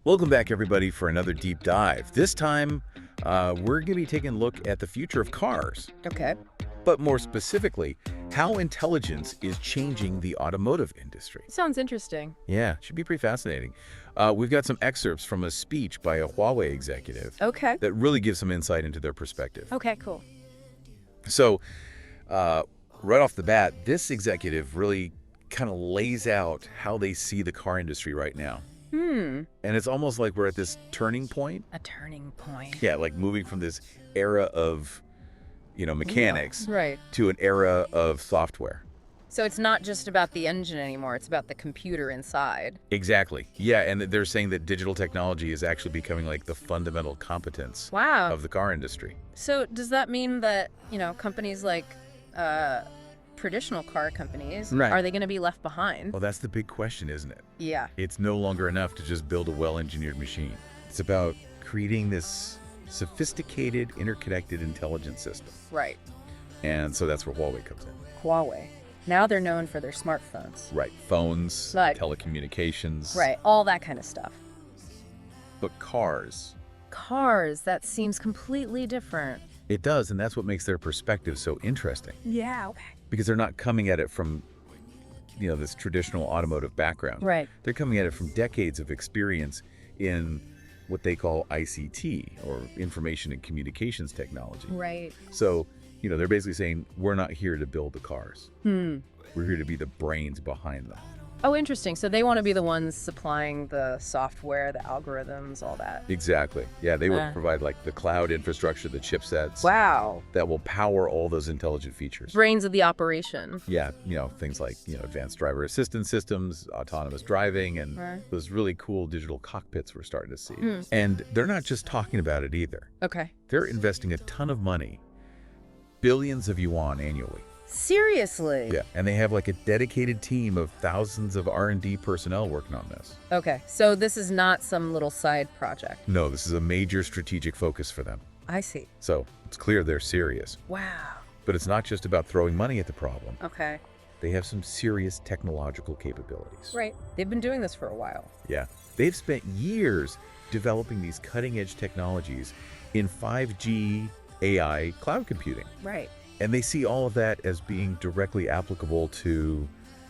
Welcome back, everybody, for another deep dive. This time, we're going to be taking a look at the future of cars, Okay. but more specifically, how intelligence is changing the automotive industry. Sounds interesting. Yeah, should be pretty fascinating. We've got some excerpts from a speech by a Huawei executive Okay. that really gives some insight into their perspective. Okay, cool. So, right off the bat, this executive really kind of lays out how they see the car industry right now. And it's almost like we're at this turning point. A turning point. Yeah, like moving from this era of, mechanics Right. to an era of software. So it's not just about the engine anymore, it's about the computer inside. Exactly. Yeah, and they're saying that digital technology is actually becoming like the fundamental competence Wow. of the car industry. So does that mean that, companies like traditional car companies, Right. are they going to be left behind? Well, that's the big question, isn't it? Yeah. It's no longer enough to just build a well-engineered machine. It's about creating this sophisticated, interconnected intelligence system. Right. And so that's where Huawei comes in. Huawei. Now they're known for their smartphones. Right. Phones, Right. telecommunications. Right. All that kind of stuff. But cars. Cars, that seems completely different. It does, and that's what makes their perspective so interesting. Yeah. Okay. Because they're not coming at it from, this traditional automotive background. Right. They're coming at it from decades of experience in what they call ICT, or information and communications technology. Right. So, they're basically saying, we're not here to build the cars. We're here to be the brains behind them. Oh, interesting. So they want to be the ones supplying the software, the algorithms, all that. Exactly. Yeah, they will provide like the cloud infrastructure, the chipsets. Wow. That will power all those intelligent features. Brains of the operation. Yeah, things like, advanced driver assistance systems, autonomous driving, and those really cool digital cockpits we're starting to see. And they're not just talking about it either. Okay. They're investing a ton of money, billions of yuan annually. Seriously? Yeah, and they have like a dedicated team of thousands of R&D personnel working on this. Okay. So this is not some little side project. No, this is a major strategic focus for them. I see. So it's clear they're serious. Wow. But it's not just about throwing money at the problem. Okay. They have some serious technological capabilities. Right. They've been doing this for a while. Yeah. They've spent years developing these cutting-edge technologies in 5G AI cloud computing. Right. And they see all of that as being directly applicable to,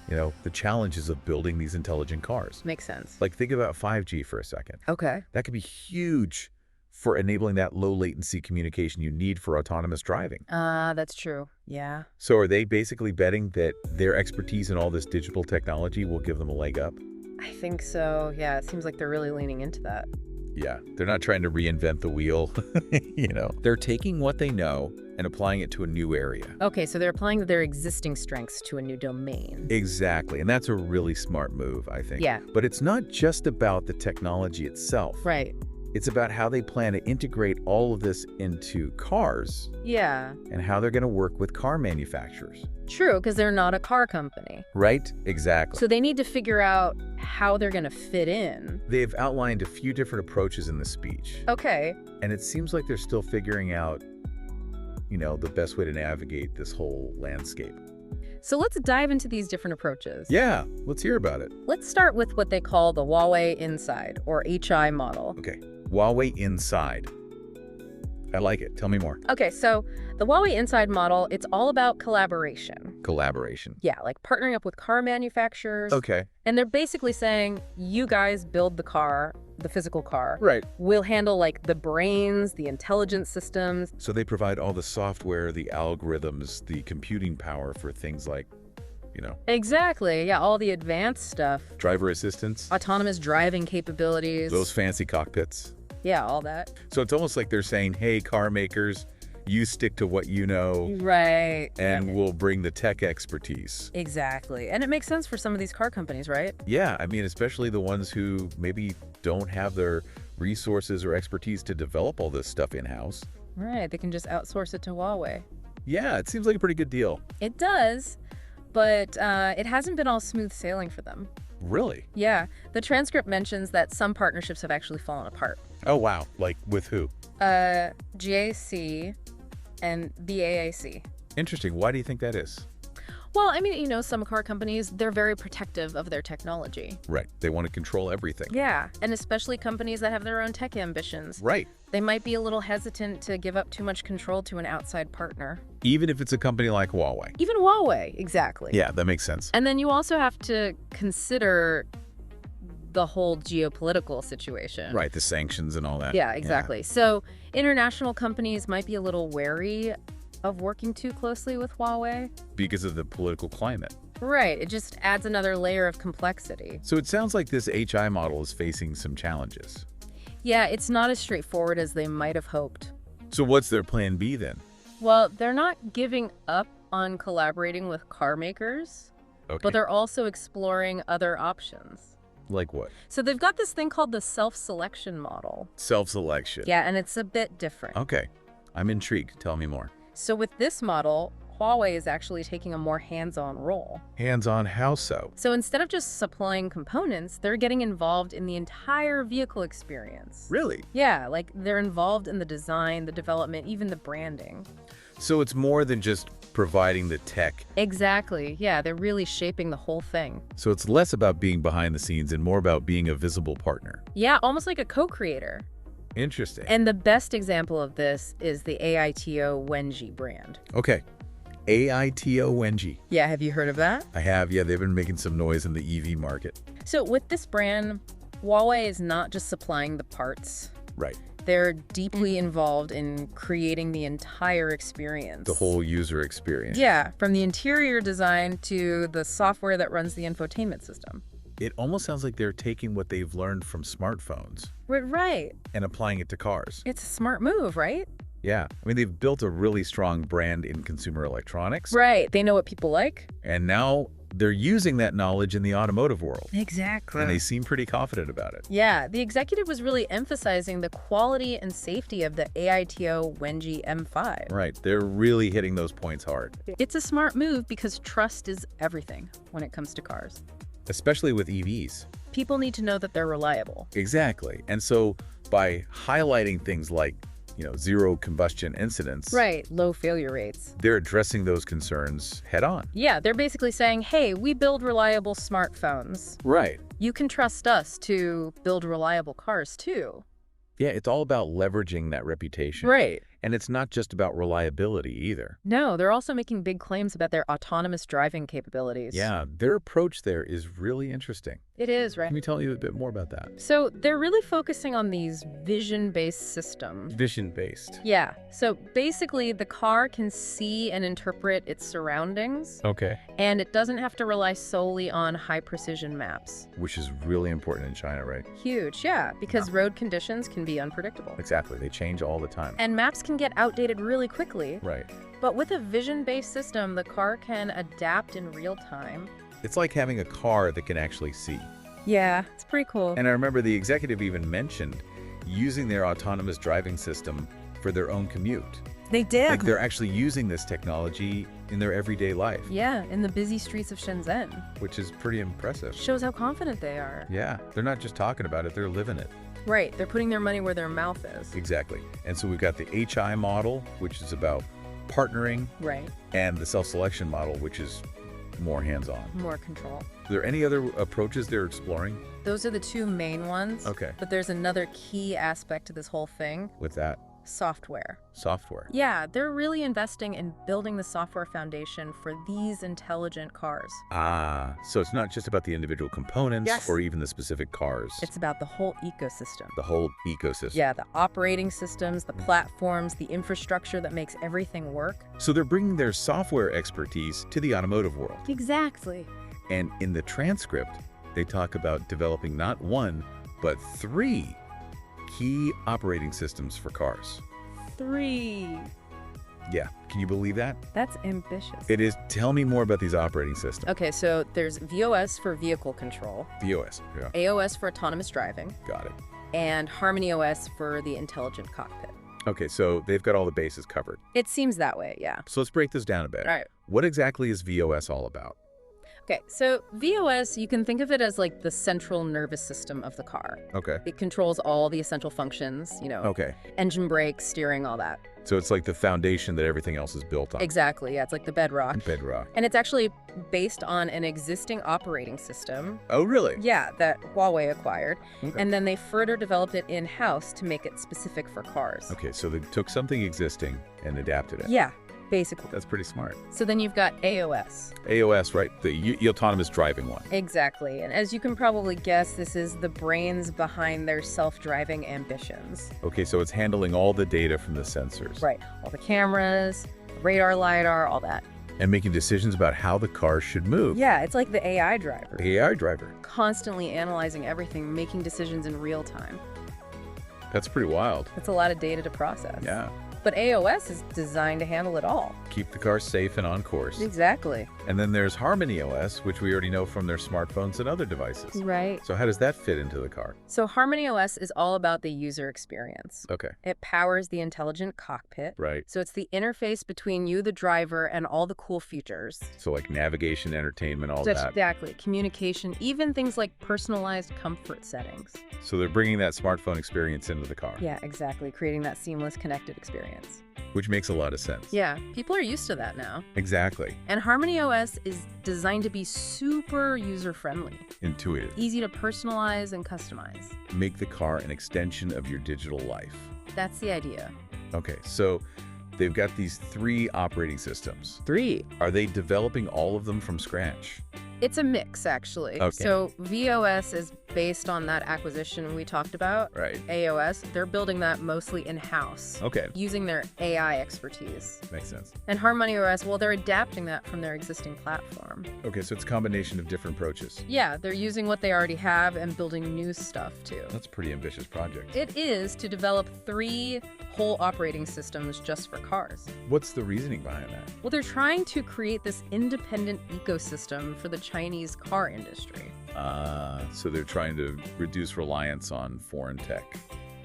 the challenges of building these intelligent cars. Makes sense. Like, think about 5G for a second. Okay. That could be huge for enabling that low latency communication you need for autonomous driving. That's true. Yeah. So are they basically betting that their expertise in all this digital technology will give them a leg up? I think so. Yeah. It seems like they're really leaning into that. Yeah, they're not trying to reinvent the wheel. They're taking what they know and applying it to a new area. Okay. So they're applying their existing strengths to a new domain. Exactly. And that's a really smart move, I think. Yeah. But it's not just about the technology itself. Right. It's about how they plan to integrate all of this into cars Yeah. and how they're going to work with car manufacturers. True, because they're not a car company. Right? Exactly. So they need to figure out how they're going to fit in. They've outlined a few different approaches in the speech. Okay. And it seems like they're still figuring out, the best way to navigate this whole landscape. So let's dive into these different approaches. Yeah, let's hear about it. Let's start with what they call the Huawei Inside, or HI model. Okay, Huawei Inside. I like it. Tell me more. Okay, so the Huawei Inside model, it's all about collaboration. Collaboration. Yeah, like partnering up with car manufacturers. Okay. And they're basically saying, you guys build the car, the physical car. Right. We'll handle like the brains, the intelligence systems. So they provide all the software, the algorithms, the computing power for things like, Exactly. Yeah, all the advanced stuff. driver assistance, Autonomous driving capabilities. those fancy cockpits. Yeah, all that. So it's almost like they're saying, hey, car makers, you stick to what you know, Right. and we'll bring the tech expertise. Exactly. And it makes sense for some of these car companies, right? Yeah, I mean, especially the ones who maybe don't have their resources or expertise to develop all this stuff in-house. Right. They can just outsource it to Huawei. Yeah, it seems like a pretty good deal. It does, but it hasn't been all smooth sailing for them. Really? Yeah. The transcript mentions that some partnerships have actually fallen apart. Oh, wow. Like with who? GAC and BAAC. Interesting. Why do you think that is? Well, I mean, some car companies, they're very protective of their technology. Right. They want to control everything. Yeah, and especially companies that have their own tech ambitions. Right. They might be a little hesitant to give up too much control to an outside partner. Even if it's a company like Huawei. Even Huawei, exactly. Yeah, that makes sense. And then you also have to consider the whole geopolitical situation. Right, the sanctions and all that. Yeah, exactly. So international companies might be a little wary of working too closely with Huawei. Because of the political climate. Right. It just adds another layer of complexity. So it sounds like this HI model is facing some challenges. Yeah, it's not as straightforward as they might have hoped. So what's their plan B then? Well, they're not giving up on collaborating with car makers, Okay. but they're also exploring other options. Like what? So they've got this thing called the self-selection model. Self-selection. Yeah, and it's a bit different. Okay. I'm intrigued. Tell me more. So with this model, Huawei is actually taking a more hands-on role. Hands-on how so? So instead of just supplying components, they're getting involved in the entire vehicle experience. Really? Yeah, like they're involved in the design, the development, even the branding. So it's more than just providing the tech. Exactly. Yeah, they're really shaping the whole thing. So it's less about being behind the scenes and more about being a visible partner. Yeah, almost like a co-creator. Interesting. And the best example of this is the AITO Wenji brand. Okay. AITO Wenji. Yeah, have you heard of that? I have. Yeah, they've been making some noise in the EV market. So with this brand, Huawei is not just supplying the parts. Right. They're deeply involved in creating the entire experience. The whole user experience. Yeah, from the interior design to the software that runs the infotainment system. It almost sounds like they're taking what they've learned from smartphones Right. and applying it to cars. It's a smart move, right? Yeah. I mean, they've built a really strong brand in consumer electronics. Right. They know what people like. And now they're using that knowledge in the automotive world. Exactly. And they seem pretty confident about it. Yeah, the executive was really emphasizing the quality and safety of the AITO Wenji M5. Right. They're really hitting those points hard. It's a smart move because trust is everything when it comes to cars. Especially with EVs. People need to know that they're reliable. Exactly. And so by highlighting things like, zero combustion incidents, Right, low failure rates. they're addressing those concerns head on. Yeah, they're basically saying, hey, we build reliable smartphones. Right. You can trust us to build reliable cars too. Yeah, it's all about leveraging that reputation. Right. And it's not just about reliability either. No, they're also making big claims about their autonomous driving capabilities. Yeah, their approach there is really interesting. It is, right? Let me tell you a bit more about that. So they're really focusing on these vision-based systems. Vision-based. Yeah, so basically the car can see and interpret its surroundings, Okay. and it doesn't have to rely solely on high-precision maps. Which is really important in China, right? Huge, yeah, because road conditions can be unpredictable. Exactly. They change all the time. And maps can get outdated really quickly. Right. But with a vision-based system, the car can adapt in real time. It's like having a car that can actually see. Yeah, it's pretty cool. And I remember the executive even mentioned using their autonomous driving system for their own commute. They did. Like they're actually using this technology in their everyday life, Yeah, in the busy streets of Shenzhen. which is pretty impressive. Shows how confident they are. Yeah, they're not just talking about it, they're living it. Right, they're putting their money where their mouth is. Exactly. And so we've got the HI model, which is about partnering, Right, and the self-selection model, which is more hands-on. more control. Are there any other approaches they're exploring Those are the two main ones. Okay. But there's another key aspect to this whole thing, with that software. software? Yeah, they're really investing in building the software foundation for these intelligent cars. Ah, so it's not just about the individual components Yes. or even the specific cars. It's about the whole ecosystem. the whole ecosystem. Yeah, the operating systems, the platforms, the infrastructure that makes everything work. So they're bringing their software expertise to the automotive world. Exactly. And in the transcript, they talk about developing not one, but 3 key operating systems for cars. 3. Yeah, can you believe that? That's ambitious. It is. Tell me more about these operating systems. Okay, so there's VOS for vehicle control, VOS. Yeah, AOS for autonomous driving, got it. and Harmony OS for the intelligent cockpit. Okay, so they've got all the bases covered. It seems that way, yeah. So let's break this down a bit. All right. What exactly is VOS all about? Okay, so VOS, you can think of it as like the central nervous system of the car. Okay. It controls all the essential functions, Okay. engine brakes, steering, all that. So it's like the foundation that everything else is built on. Exactly, yeah, it's like the bedrock. Bedrock. And it's actually based on an existing operating system. Oh, really? Yeah, that Huawei acquired. Okay. And then they further developed it in-house to make it specific for cars. Okay, so they took something existing and adapted it. Yeah, basically. That's pretty smart. So then you've got AOS. AOS, right? The autonomous driving one. Exactly. And as you can probably guess, this is the brains behind their self-driving ambitions. Okay, so it's handling all the data from the sensors. Right. All the cameras, radar, LiDAR, all that. And making decisions about how the car should move. Yeah, it's like the AI driver. The AI driver. Constantly analyzing everything, making decisions in real time. That's pretty wild. That's a lot of data to process. Yeah. But AOS is designed to handle it all. Keep the car safe and on course. Exactly. And then there's Harmony OS, which we already know from their smartphones and other devices. Right. So how does that fit into the car? So Harmony OS is all about the user experience. Okay. It powers the intelligent cockpit. Right. So it's the interface between you, the driver, and all the cool features. So like navigation, entertainment, all That's that. exactly. Communication, even things like personalized comfort settings. So they're bringing that smartphone experience into the car. Yeah, exactly. Creating that seamless connected experience. Which makes a lot of sense. Yeah, people are used to that now. Exactly. And Harmony OS is designed to be super user-friendly. Intuitive. Easy to personalize and customize. Make the car an extension of your digital life. That's the idea. Okay, so they've got these 3 operating systems. 3. Are they developing all of them from scratch? It's a mix, actually. Okay. So VOS is based on that acquisition we talked about. Right. AOS, they're building that mostly in-house. Okay. Using their AI expertise. Makes sense. And Harmony OS, well, they're adapting that from their existing platform. Okay, so it's a combination of different approaches. Yeah, they're using what they already have and building new stuff, too. That's a pretty ambitious project. It is to develop 3 whole operating systems just for cars. What's the reasoning behind that? Well, they're trying to create this independent ecosystem for the Chinese car industry. So they're trying to reduce reliance on foreign tech.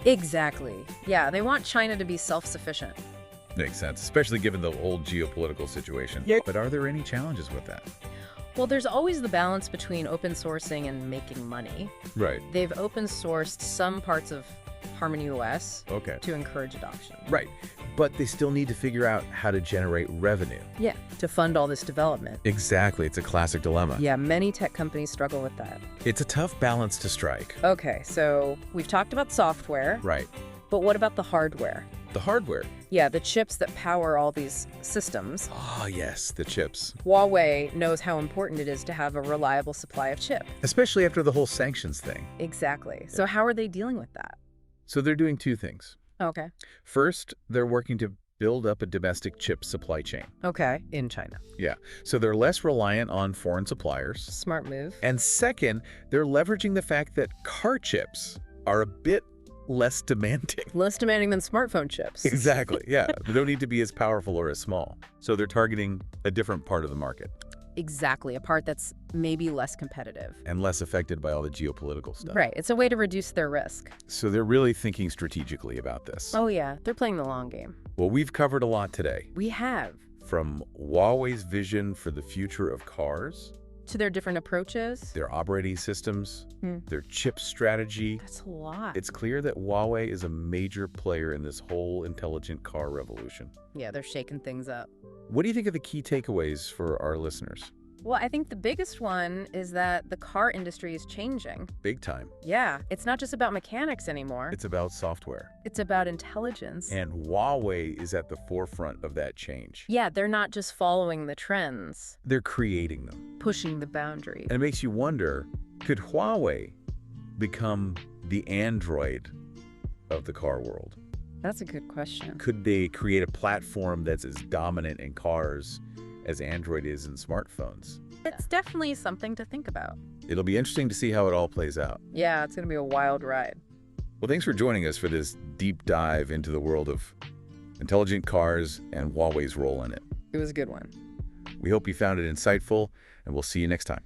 Exactly. Yeah, they want China to be self-sufficient. Makes sense, especially given the whole geopolitical situation. Yeah. But are there any challenges with that? Well, there's always the balance between open sourcing and making money. Right. They've open sourced some parts of Harmony OS Okay. to encourage adoption. Right. But they still need to figure out how to generate revenue. Yeah, to fund all this development. Exactly. It's a classic dilemma. Yeah, many tech companies struggle with that. It's a tough balance to strike. Okay, so we've talked about software, Right. but what about the hardware? The hardware. Yeah, the chips that power all these systems. Ah, yes, the chips. Huawei knows how important it is to have a reliable supply of chip. Especially after the whole sanctions thing. Exactly. So how are they dealing with that? So they're doing 2 things. Okay. First, they're working to build up a domestic chip supply chain. Okay, in China. Yeah. So they're less reliant on foreign suppliers. Smart move. And second, they're leveraging the fact that car chips are a bit less demanding. Less demanding than smartphone chips. Exactly, yeah. They don't need to be as powerful or as small. So they're targeting a different part of the market Exactly, a part that's maybe less competitive. and less affected by all the geopolitical stuff. Right, it's a way to reduce their risk. So they're really thinking strategically about this. Oh yeah, they're playing the long game. Well, we've covered a lot today. We have. From Huawei's vision for the future of cars, To their different approaches. their operating systems, Hmm. their chip strategy. That's a lot. It's clear that Huawei is a major player in this whole intelligent car revolution. Yeah, they're shaking things up. What do you think are the key takeaways for our listeners? Well, I think the biggest one is that the car industry is changing. Big time. Yeah, it's not just about mechanics anymore. It's about software. It's about intelligence. And Huawei is at the forefront of that change. Yeah, they're not just following the trends, They're creating them. pushing the boundary. And it makes you wonder, could Huawei become the Android of the car world? That's a good question. Could they create a platform that's as dominant in cars as Android is in smartphones? It's definitely something to think about. It'll be interesting to see how it all plays out. Yeah, it's going to be a wild ride. Well, thanks for joining us for this deep dive into the world of intelligent cars and Huawei's role in it. It was a good one. We hope you found it insightful, and we'll see you next time.